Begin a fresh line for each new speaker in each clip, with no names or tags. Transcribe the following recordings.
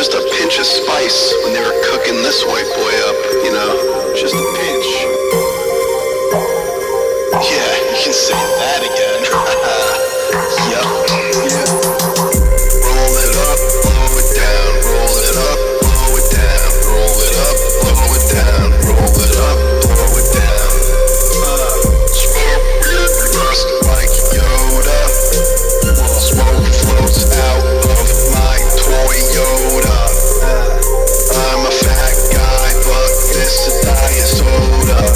just a pinch of spice when they were cooking this white boy up, you know? Just a pinch. Yeah, you can say that again. Yup. Yeah. Roll it up, blow it down. Roll it up, blow it down. Roll it up, blow it down. Roll it up, blow it down. Smoke weed reversed like Yoda. Smoke floats out of my Toyota. I'm a fat guy, but this is diet soda.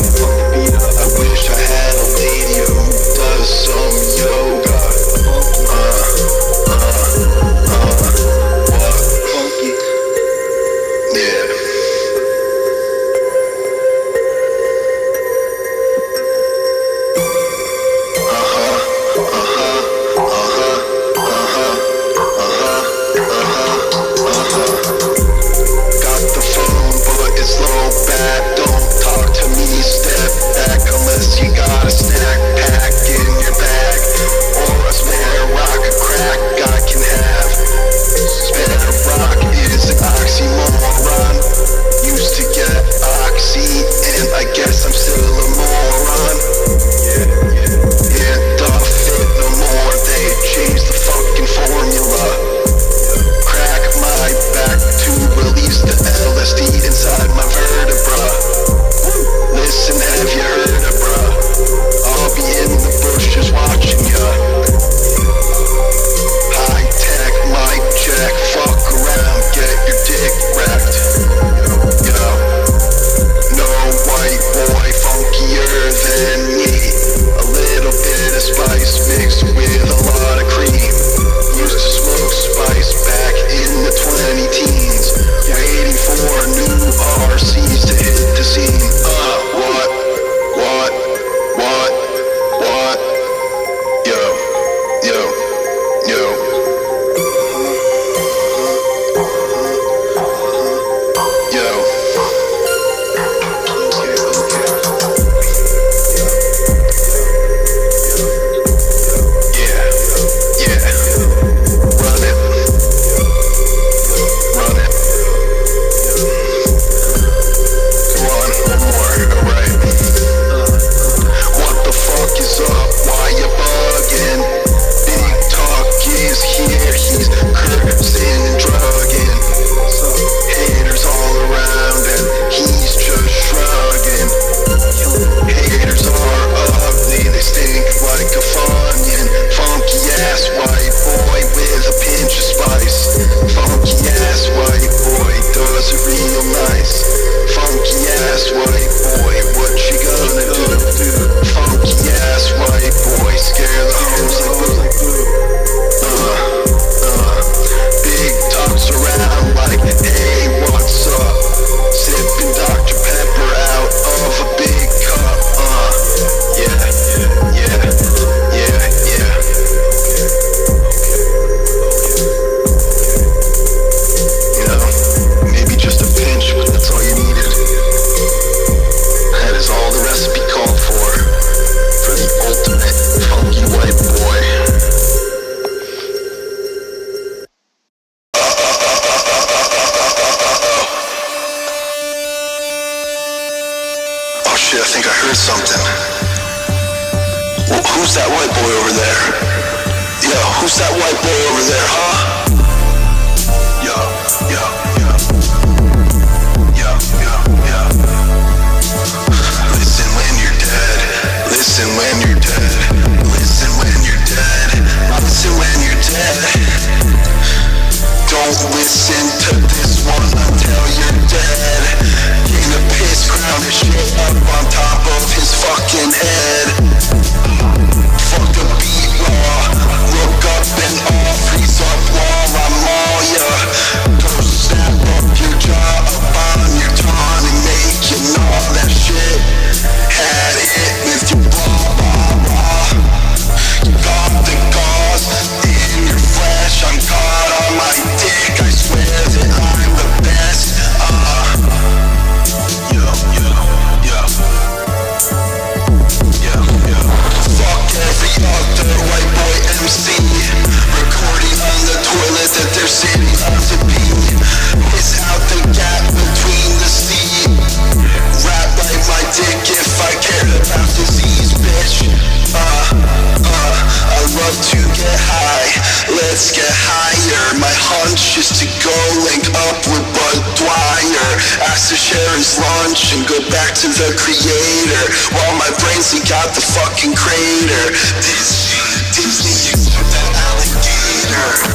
let's get higher. My hunch is to go link up with Bud Dwyer, ask to share his lunch and go back to the creator, while my brains he got the fucking crater. Disney, except that alligator.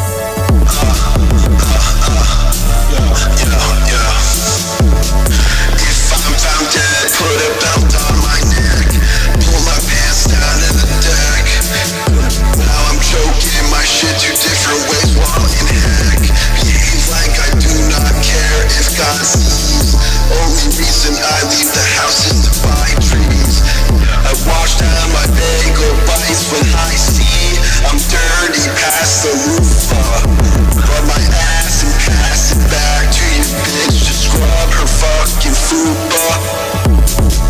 If I'm found dead, put a belt on my neck, pull my pants down in the deck. Now I'm choking my shit two different ways while in heck. Behave like I do not care if God sees. Only reason I leave the house is to buy trees. I wash down my bagel bites with high C. I'm dirty past the roof, but my ass and pass it back to your bitch to scrub her fucking fupa.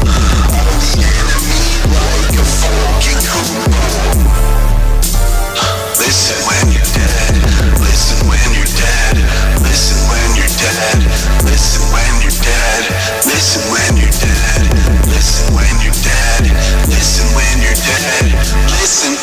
I'm the enemy like a fucking Koopa. Listen when you're dead. Listen when you're dead. Listen when you're dead. Listen when you're dead. Listen when you're dead. Listen when you're dead. Listen when you're dead. Listen.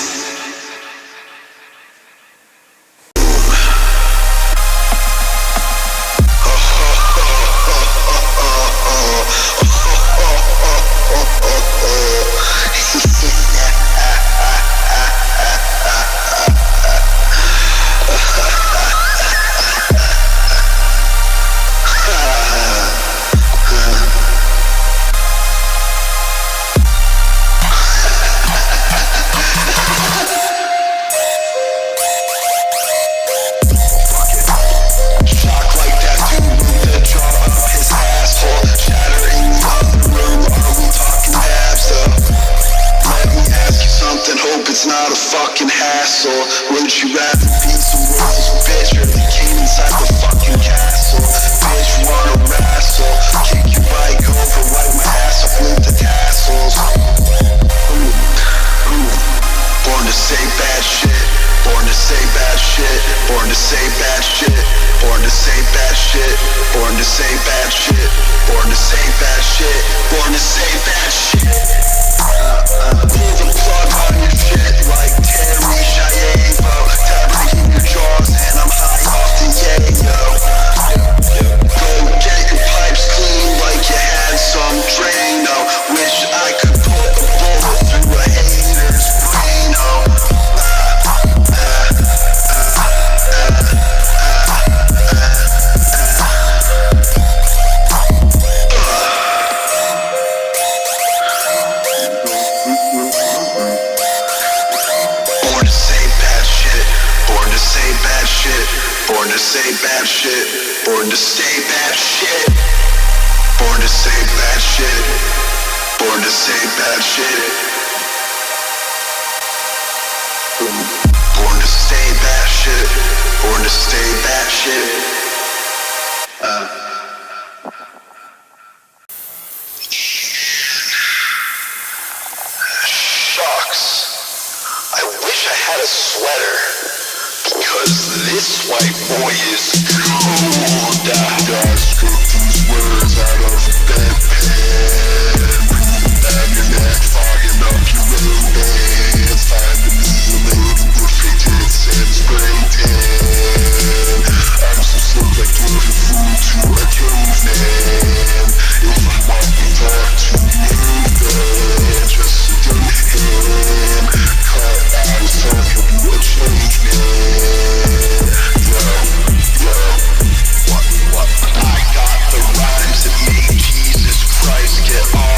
Get off.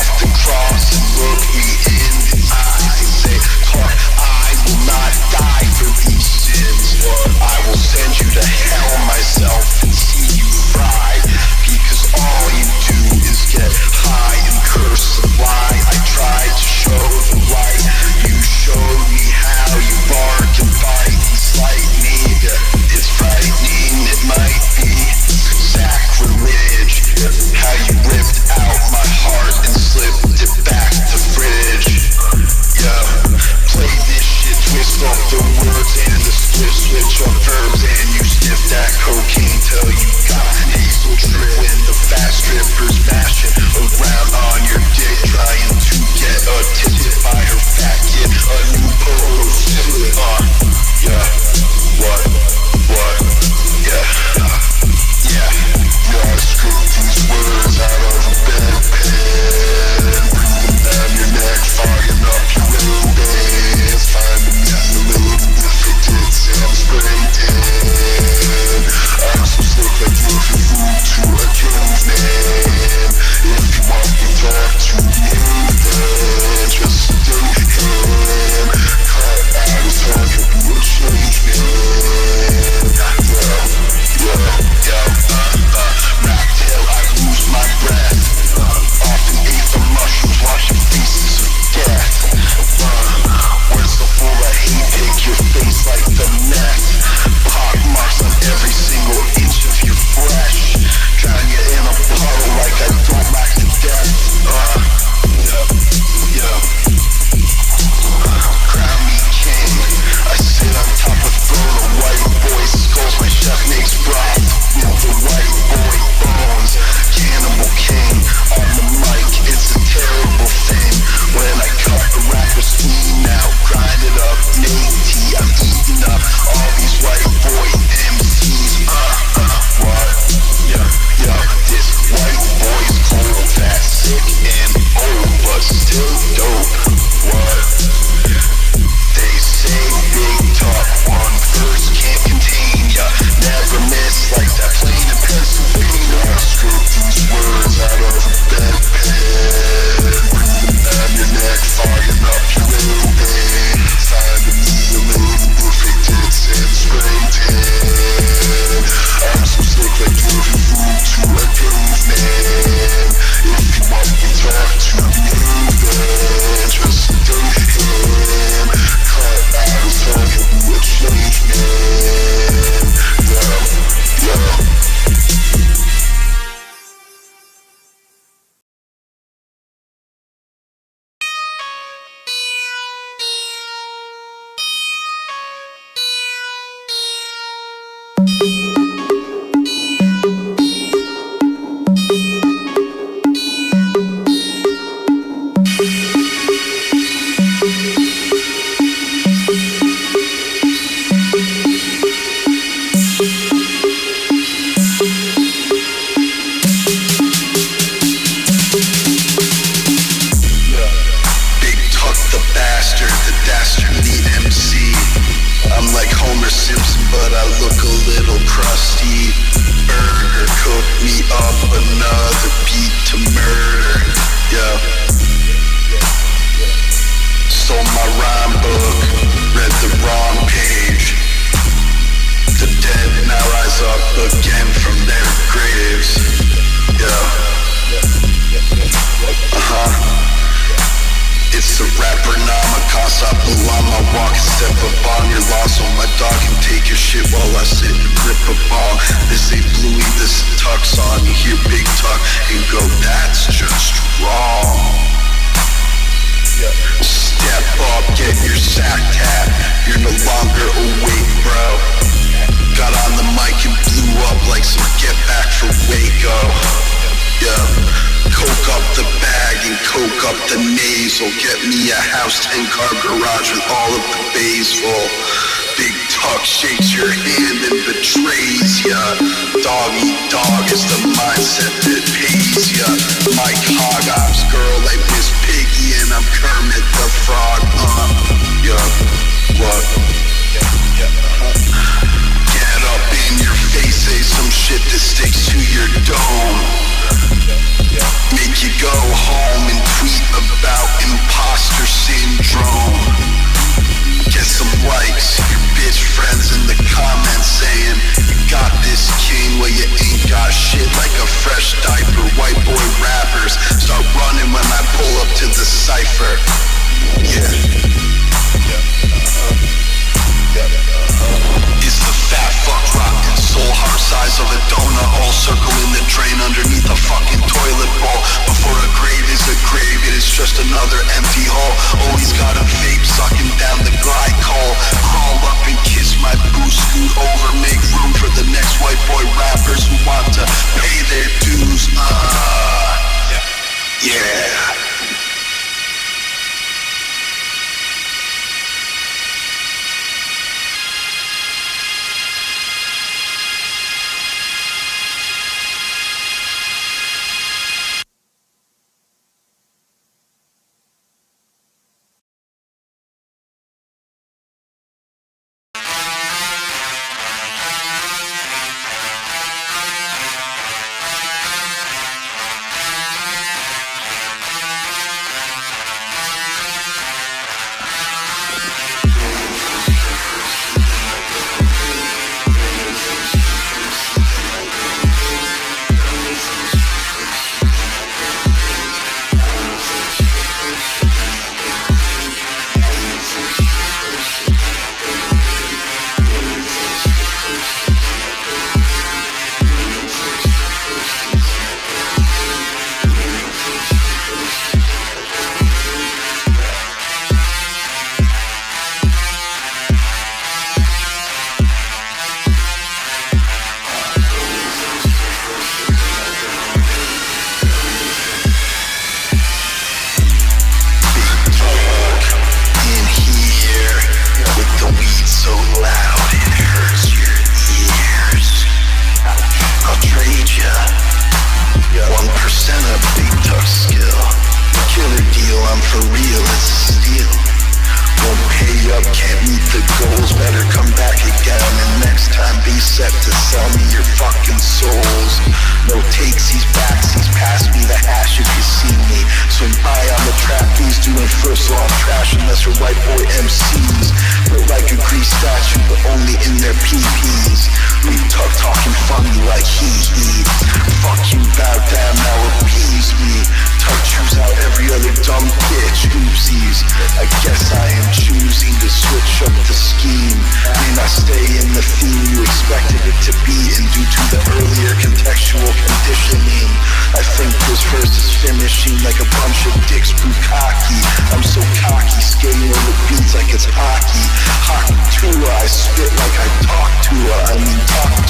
Spit like I talk to her, I mean talk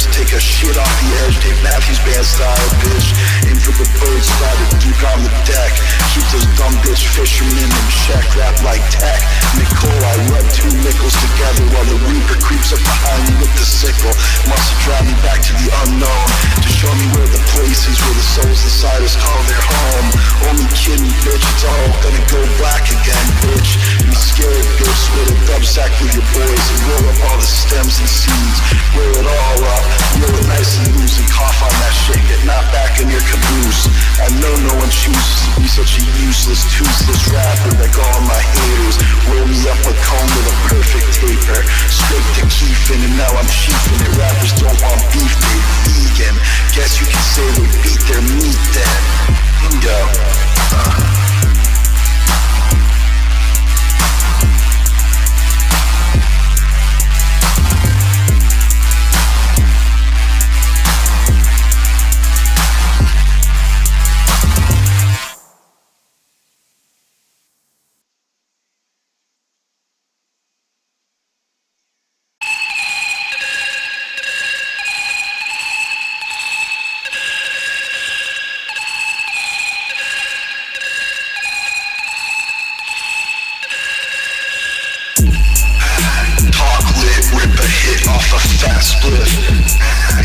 stairs, take a shit off the edge, Dave Matthews Band style, bitch. Aim for the bird, slide it deep on the deck. Keep those dumb bitch fishermen in check, rap like tech. Nicole, I rub two nickels together while the reaper creeps up behind me with the sickle. Must have drive me back to the unknown, to show me where the place is, where the souls inside us call their home. Only kidding, bitch, it's all gonna go black again, bitch. You scared, bitch, split a dub sack with your boys and roll up all the stems and seeds. Roll it all up, roll it nice and loose and cough on that shit, get knocked back in your caboose. I know no one chooses to be such a useless, toothless rapper like all my haters. Roll me up a cone with a perfect taper, scrape the keefin' and now I'm chiefin' it. Rappers don't want beef, they vegan. Guess you can say they beat their meat then. Yo,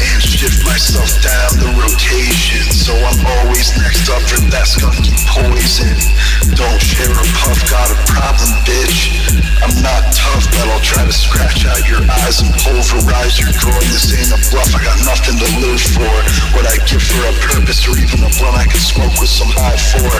and shift myself down the rotation, so I'm always next up for that skunky poison. Don't share a puff, got a problem, bitch. I'm not tough, but I'll try to scratch out your eyes and pulverize your groin. This ain't a bluff, I got nothing to live for. What I give for a purpose, or even a blunt I can smoke with some high for.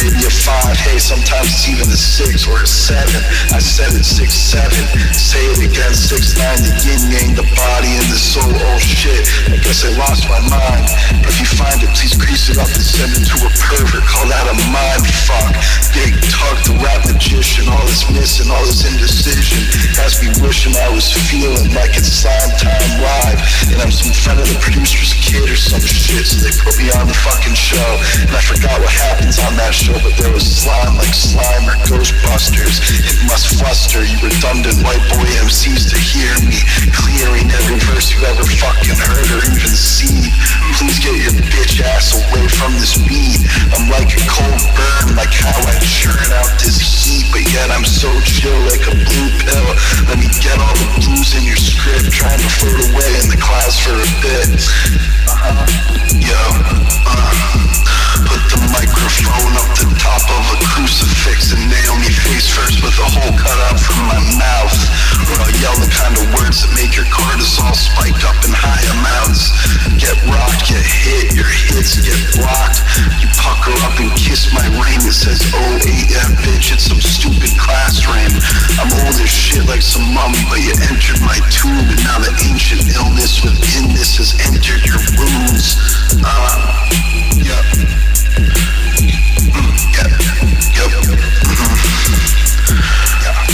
Maybe a 5, hey, sometimes it's even a 6 or a 7. I said it 6-7, say it again 6-9. The yin yang, the body and the soul. Oh shit, I guess I lost my mind. If you find it, please grease it up and send it to a pervert. Call that a mind fuck. Big Tuck, the rap magician. All this missing, all this indecision has me wishing I was feeling like it's slime time live, and I'm some friend of the producer's kid or some shit, so they put me on the fucking show. And I forgot what happens on that show, but there was slime like Slime or Ghostbusters. It must fluster you redundant white boy MCs to hear me clearing every verse you've ever fucking heard or even seen. Please get your bitch ass away from this beat. I'm like a cold burn, like how I churn out this heat, but yet I'm so chill like a blue pill. Let me get all the blues in your script, trying to float away in the clouds for a bit. Put the microphone up the top of a crucifix and nail me face first with a hole cut out from my mouth, or I'll yell the kind of words that make your cortisol spike up in high amounts. Get rocked, get hit, your hits get blocked. You pucker up and kiss my ring that says OAM, bitch, it's some stupid class ring. I'm old as shit like some mummy, but you entered my tomb, and now the ancient illness within this has entered your wounds.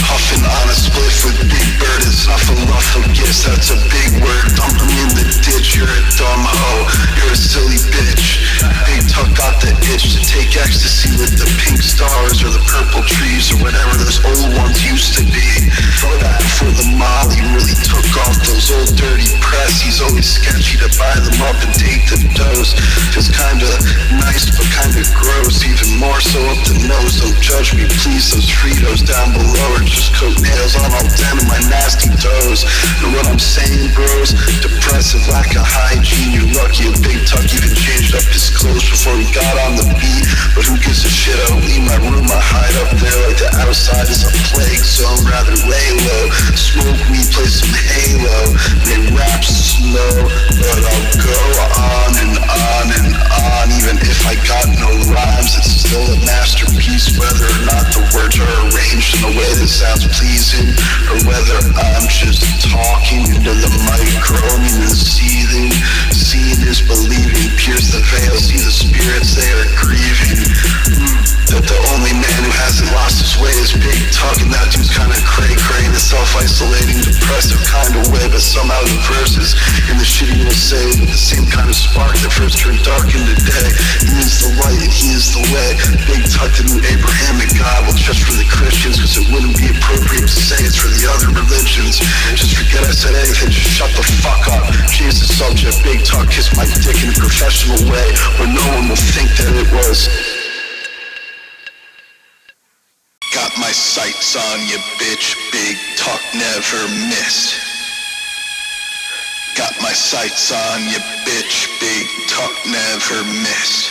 Huffing on a spliff with Big Bird and snuffleupagus, that's a big word. Dump him in the ditch, you're a dumb hoe, you're a silly bitch. Big Tuck got the itch to take ecstasy with the pink stars or the purple trees or whatever those old ones used to be. Back before the Molly really took off those old dirty pressies, always sketchy to buy them up and take the dose. Just kinda nice but kinda gross, even more so up the nose. Don't judge me please, those Fritos down below are just coat nails on all 10 of my nasty toes. Know what I'm saying, bros? Depressive, lack of hygiene. You're lucky a Big Tuck even changed up his clothes before he got on the beat. But who gives a shit? I don't leave my room, I hide up there like the outside is a plague zone. Rather lay low, smoke weed, play some Halo. They rap slow, but I'll go on and on and on. Even if I got no rhymes, it's still a masterpiece. Whether or not the words are arranged in a way that sounds pleasing, or whether I'm just talking into the mic, groaning and seething. Seeing is believing, pierce the veil, see the spirits they are grieving. That the only man who hasn't lost his way is Big Tuck, and that dude's kinda cray-cray in a self-isolating, depressive kind of way, but somehow the verses in the shit he will say with the same kind of spark that first turned dark into day. He is the light and he is the way. Big Tuck, the new Abrahamic God, well, just for the Christians, cause it wouldn't be appropriate to say it's for the other religions. Just forget I said anything, just shut the fuck up. Change the subject. big talk, kiss my dick in a professional way, where no one will think that it was. Got my sights on you, bitch, big talk never missed. Got my sights on you, bitch, big talk never missed.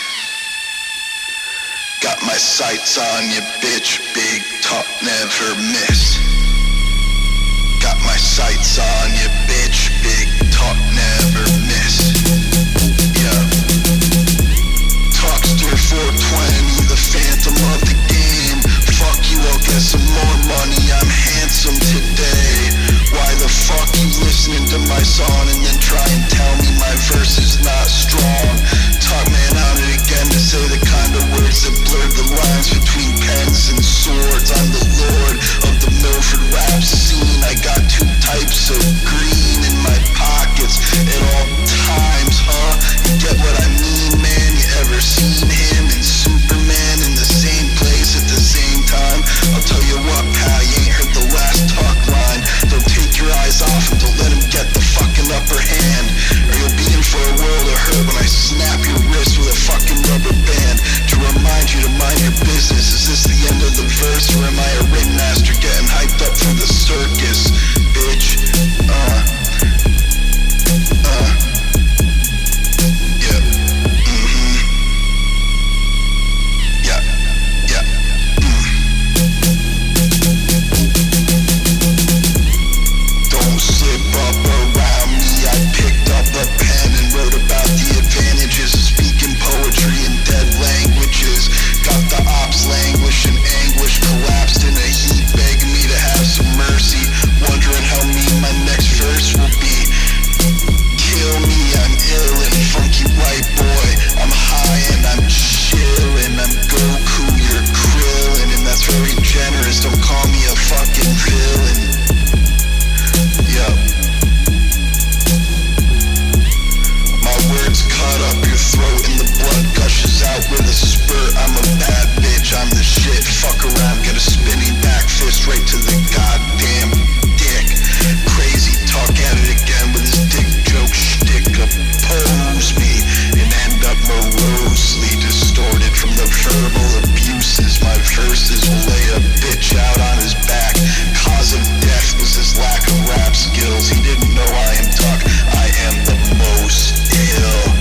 Got my sights on you, bitch, big talk never missed. Got my sights on you, bitch, big talk never missed. Yeah. Tuckster420, the phantom of the game. Fuck you, I'll get some more money, I'm handsome today. Why the fuck you listening to my song and then try and tell me my verse is not strong? Talk man on it again to say the kind of words that blurred the lines between pens and swords. I'm the lord of the Milford rap scene. I got two types of green in my pockets at all times, huh? You get what I mean, man? You ever seen him and Superman in the same place at the same time? I'll tell you what, pal, you ain't heard the last talk line. Don't take your eyes off him, don't let him get the fucking upper hand, or you'll be in for a world of hurt when I snap your wrist with a fucking rubber band to remind you to mind your business. Is this the end of the verse, or am I a ring master getting hyped up for the circus, bitch? Yeah. Don't slip up around me. I picked up a pen and wrote about the advantages of speaking poetry in dead languages. Got the ops languish and anguish, collapsed in a heap, begging me to have some mercy, wondering how mean my next verse will be. Kill me, I'm ill and funky white boy. I'm high and I'm chillin'. I'm Goku, you're Krillin', and that's very generous. Don't call me a fucking villain. Yup. My words cut up your throat and the blood gushes out with a spurt. I'm a bad bitch, I'm the shit. Fuck around, get a spinning back fist right to the goddamn dick. Crazy talk at it again with his dick joke shtick. Oppose me and end up morosely distorted from the verbal abuses. My verses will lay a bitch out on his back. Cause of death was his lack of rap skills. He didn't know I am Tuck, I am the most ill.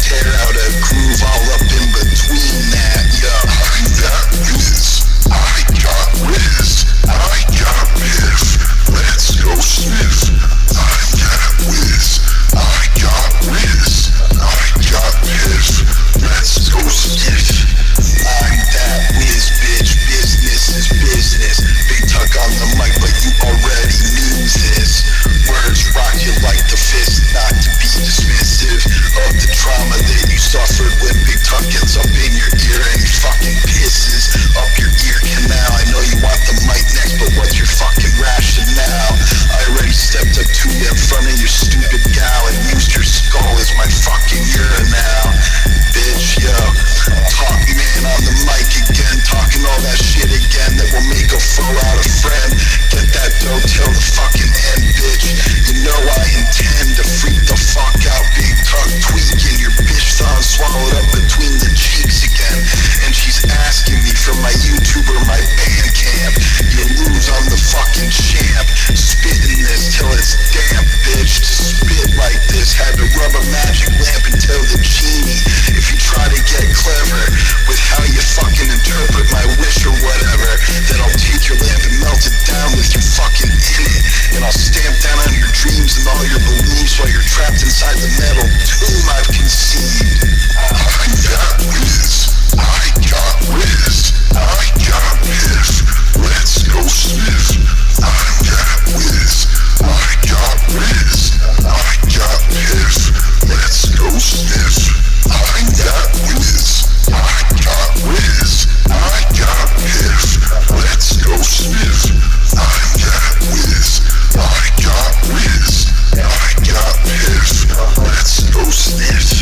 Tear out a groove all up in between that, yeah. face while you're trapped inside the metal tomb I've conceived. I got whiz, I got whiz, I got whiz. Let's go sniff. I got whiz, I got whiz, I got whiz. Let's go sniff. I got whiz, I got whiz, I got whiz. Let's go sniff. I got whiz, I got whiz, I got whiz. Let's go sniff.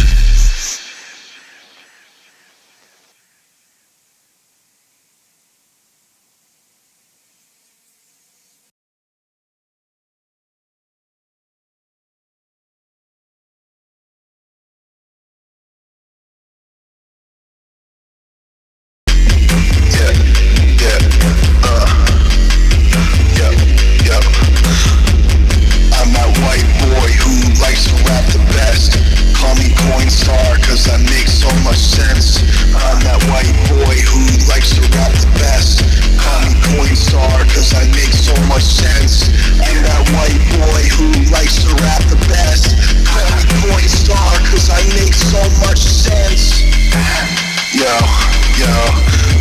I'm that white boy who likes to rap the best. Call me coin star cause I make so much sense. I'm that white boy who likes to rap the best. Call me coin star cause I make so much sense. I'm that white boy who likes to rap the best. Call me coin star cause I make so much sense. Yo,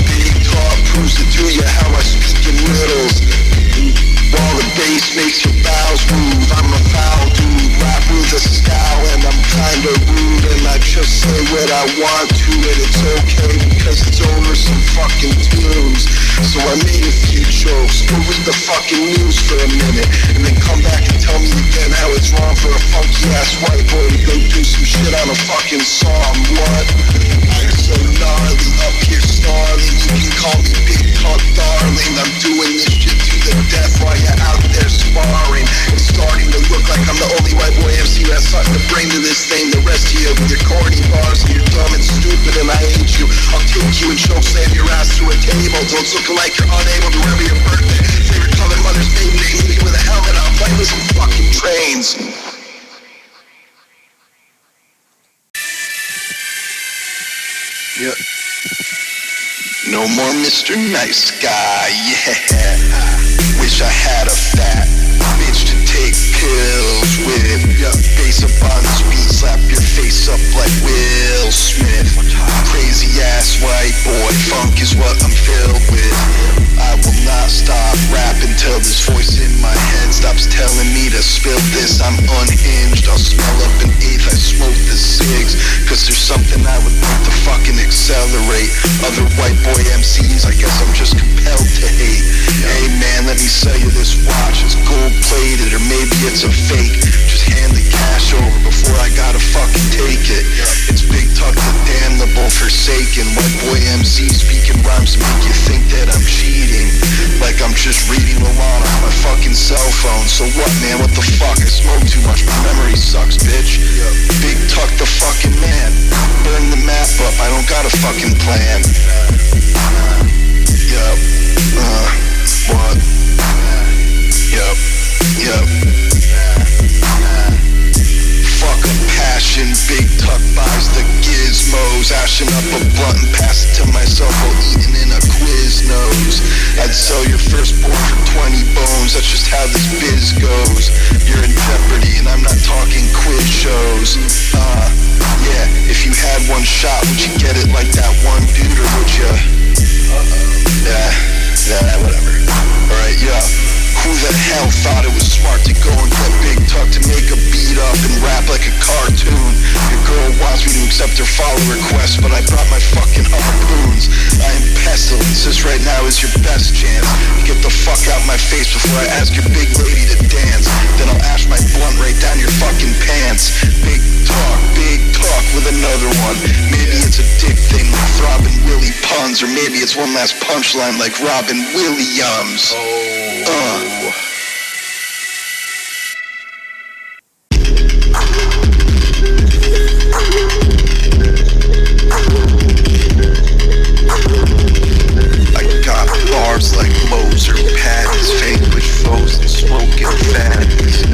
big talk proves to do ya how I speak in riddles. While the bass makes your bowels move, I'm a foul dude, rap with a scowl, and I'm kinda rude, and I just say what I want to, and it's okay because it's over some fucking tunes. So I made a few jokes, go read the fucking news for a minute, and then come back and tell me again how it's wrong for a funky ass white boy to go do some shit on a fucking song. What? I'm so gnarly, up here snarling, you can call me Big Talk Darling. I'm doing this shit to the death while you're out there sparring. It's starting to look like I'm the only white boy MC who has something to bring to this thing. The rest of you with your corny bars and you're dumb and stupid and I hate you. I'll take you and choke slam your ass to a table. Don't looking like you're unable to remember your birthday. Favorite color, mother's maiden name, leave you with a helmet on, playing with some fucking trains. Yep. No more Mr. Nice Guy, yeah. Wish I had a fat bitch to take pills with. Face up on the speed, slap your face up like Will Smith. Crazy ass white boy, funk is what I'm filled with. I will not stop rapping till this voice in my head stops telling me to spill this. I'm unhinged, I'll smell up an eighth, I smoke the cigs. Cause there's something I would like to fucking accelerate. Other white boy MCs, I guess I'm just compelled to hate. Hey man, let me sell you this watch, it's gold plated or maybe it's a fake. Just hand the cash over before I gotta fucking take it. It's Big Tuck the damnable forsaken. White boy MC speaking rhymes to make you think that I'm cheating. Like I'm just reading along on my fucking cell phone. So what man, what the fuck, I smoke too much, my memory sucks bitch. Big Tuck the fucking man, burn the map up, I don't got a fucking plan. Yup, what? Yup. Fuck a passion, Big Tuck buys the gizmos. Ashing up a blunt and pass it to myself while eating in a Quiznos. I'd sell your firstborn for 20 bones, that's just how this biz goes. You're in jeopardy and I'm not talking quiz shows. Yeah, if you had one shot, would you get it like that one dude or would you? Yeah, whatever. Alright, yeah. Who the hell thought it was smart to go and get Big Tuck to make a beat up and rap like a cartoon? Your girl wants me to accept her follow request, but I brought my fucking harpoons. I am pestilence, this right now is your best chance. Get the fuck out my face before I ask your big lady to dance. Then I'll ash my blunt right down your fucking pants. Big talk with another one. Maybe it's a dick thing like Robin Willie puns, or maybe it's one last punchline like Robin Williams. I got bars like Moser, patties, vanquish foes and smoking fatties.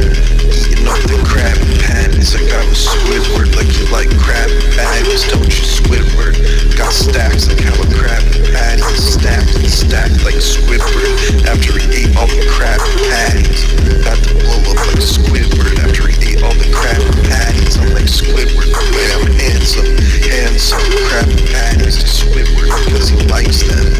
Eating up the Krabby Patties like I was Squidward, like you like Krabby Patties, don't you Squidward? Got stacks like how a Krabby Patty is stacked like Squidward after he ate all the Krabby Patties. Got to blow up like Squidward after he ate all the Krabby Patties. I'm like Squidward, the way I'm handsome. Handsome Krabby Patties to Squidward because he likes them.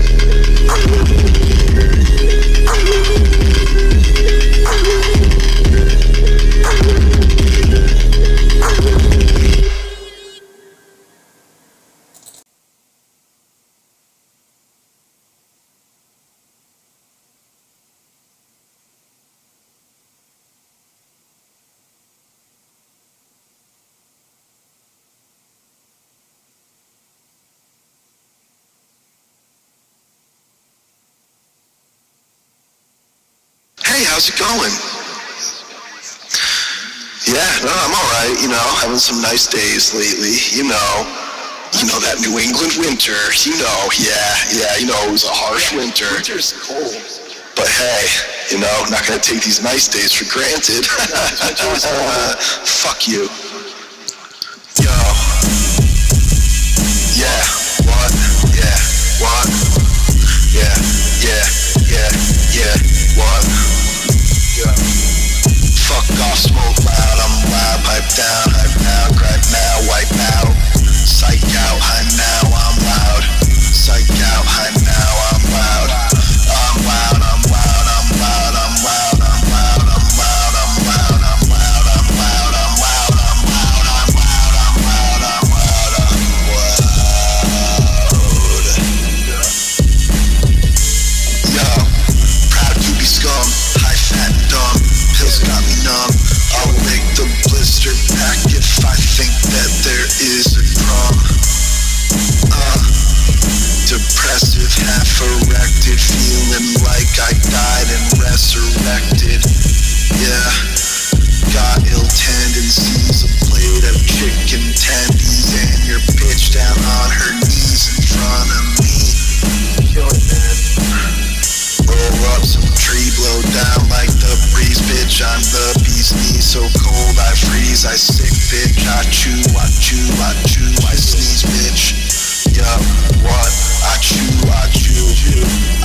Hey, how's it going? Yeah, no, I'm alright, you know, having some nice days lately, you know that New England winter, yeah, it was a harsh winter.
Winter's cold.
But hey, not gonna take these nice days for granted. Fuck you. Yo. Yeah, what? Yeah, what? Yeah, what? Yeah. Fuck off, smoke loud, I'm loud, pipe down, crack now, wipe out. Psych out, high now, I'm loud. Psych out, high now, I'm loud. I'm loud, I'm loud, I'm loud, I'm loud, I'm loud, I'm loud, I'm loud, I'm loud, I'm loud, I'm loud, I'm loud, I'm loud, I'm loud, I'm loud, Yo, proud to be scum, high fat and dumb. Pills got me numb. I'll lick the blister pack if I think that there is a crumb. Depressive, half erected, feeling like I died and resurrected. Yeah, got ill tendencies, a plate of chicken tendies, and your bitch down on her knees in front of me. Yo, man. Roll up some tree, blow down like the breeze, bitch. I'm the bee's knees, so cold I freeze. I sick, bitch. I chew, I chew, I chew, I sneeze, bitch. Yo, what? I chew, I chew.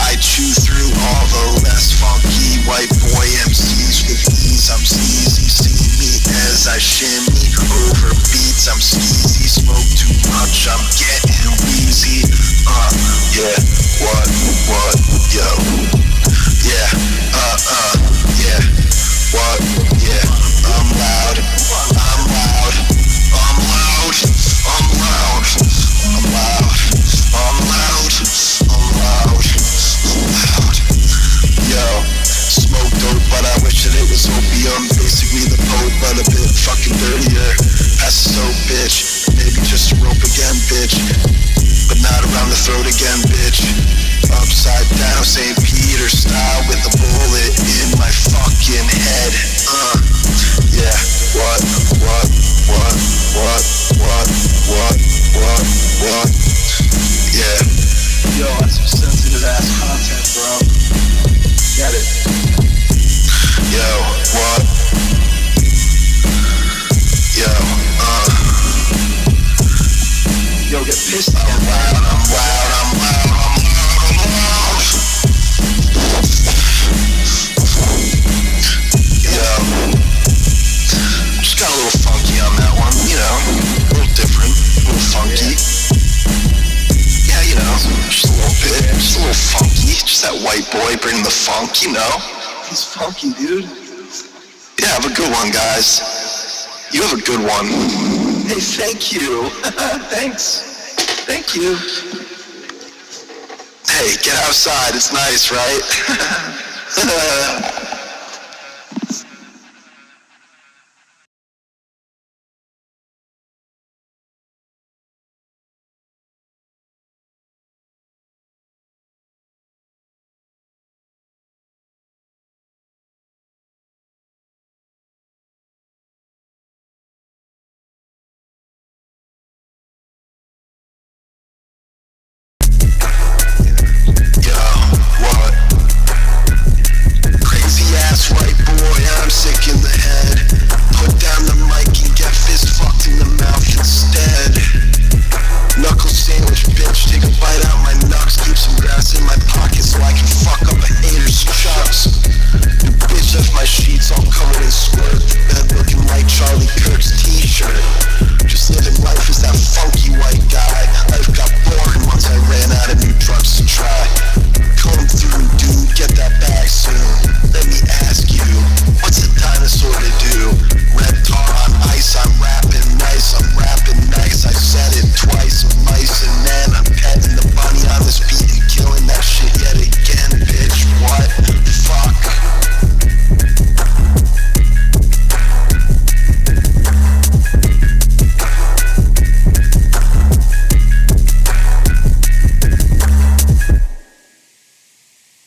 I chew through all the less funky white boy MCs with ease. I'm sleazy, see me as I shimmy over beats. I'm skeezy, smoke too much, I'm getting wheezy. Yeah, what, yo. Yeah, yeah, what, yeah. I'm loud, I'm loud, I'm loud, I'm loud, I'm loud, I'm loud, I'm loud, I'm loud. Yo, smoke dope, but I wish that it was opium. Basically the poet, but a bit fucking dirtier. Pass the soap, bitch. Maybe just a rope again, bitch. But not around the throat again, bitch. Upside down, St. Peter style with a bullet in my fucking head. Yeah, what? Yeah.
Yo, that's some sensitive ass content, bro. Get it?
Yo, what? Yo,
Yo, get pissed
I'm
again,
loud,
man.
I'm loud, I'm loud, I'm loud, I'm loud. Yo, just got a little funky on that one, a little different, a little funky. Yeah, just a little bit, just a little funky, just that white boy bringing the funk,
He's funky, dude.
Yeah, have a good one, guys. You have a good one.
Hey, thank you. Thanks. Thank you.
Hey, get outside, it's nice, right?